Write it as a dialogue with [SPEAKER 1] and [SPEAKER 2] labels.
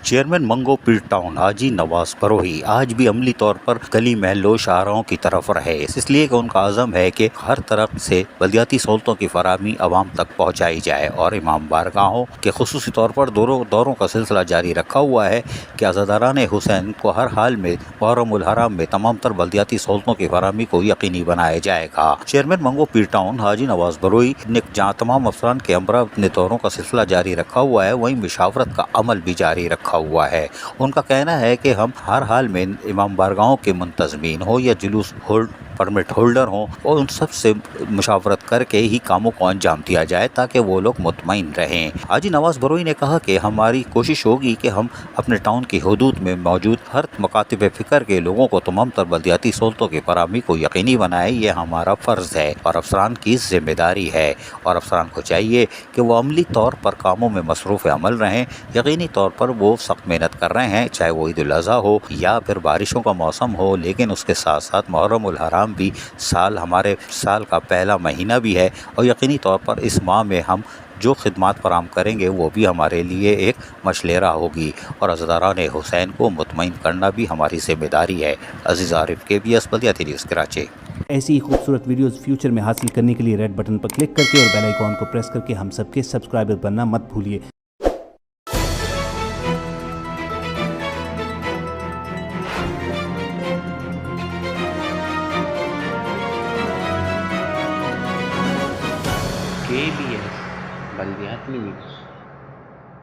[SPEAKER 1] Chairman منگو پیر town حاجی نواز بروہی آج بھی عملی طور پر گلی محلوں شاہراہوں کی طرف رہے، اس لیے کہ ان کا عزم ہے کہ ہر طرف سے بلدیاتی سہولتوں کی فراہمی عوام تک پہنچائی جائے، اور امام بارگاہوں کے خصوصی طور پر دوروں کا سلسلہ جاری رکھا ہوا ہے کہ عزاداران حسین کو ہر حال میں محرم الحرام میں تمام تر بلدیاتی سہولتوں کی فراہمی کو یقینی بنایا جائے گا۔ چیئرمین منگو پیر ٹاؤن حاجی نواز بروہی نے جہاں تمام افسران کے ہمراہ اپنے دوروں کا سلسلہ جاری رکھا ہوا ہے، وہیں مشاورت کا عمل بھی جاری رکھا ہوا ہے۔ ان کا کہنا ہے کہ ہم ہر حال میں امام بارگاہوں کے منتظمین ہو یا جلوس پرمٹ ہولڈر ہوں، اور ان سب سے مشاورت کر کے ہی کاموں کو انجام دیا جائے تاکہ وہ لوگ مطمئن رہیں۔ حاجی نواز بروہی نے کہا کہ ہماری کوشش ہوگی کہ ہم اپنے ٹاؤن کی حدود میں موجود ہر مکاتب فکر کے لوگوں کو تمام تر بلدیاتی سہولتوں کی فراہمی کو یقینی بنائے، یہ ہمارا فرض ہے اور افسران کی ذمہ داری ہے، اور افسران کو چاہیے کہ وہ عملی طور پر کاموں میں مصروف عمل رہیں۔ یقینی طور پر وہ سخت محنت کر رہے ہیں، چاہے وہ عید الاضحیٰ ہو یا پھر بارشوں کا موسم ہو، لیکن اس کے ساتھ ساتھ محرم الحرام بھی ہمارے سال کا پہلا مہینہ بھی ہے، اور یقینی طور پر اس ماہ میں ہم جو خدمات فراہم کریں گے وہ بھی ہمارے لیے ایک مشلیرہ ہوگی، اور عزاداران حسین کو مطمئن کرنا بھی ہماری ذمہ داری ہے۔ عزیز عارف KBS بلدیاتی نیوز کراچی۔
[SPEAKER 2] ایسی ہی خوبصورت ویڈیوز فیوچر میں حاصل کرنے کے لیے ریڈ بٹن پر کلک کر کے اور بیل آئیکن کو پریس کر کے ہم سب کے سبسکرائبر بننا مت بھولیے۔
[SPEAKER 3] KBS بلدیاتی نیوز۔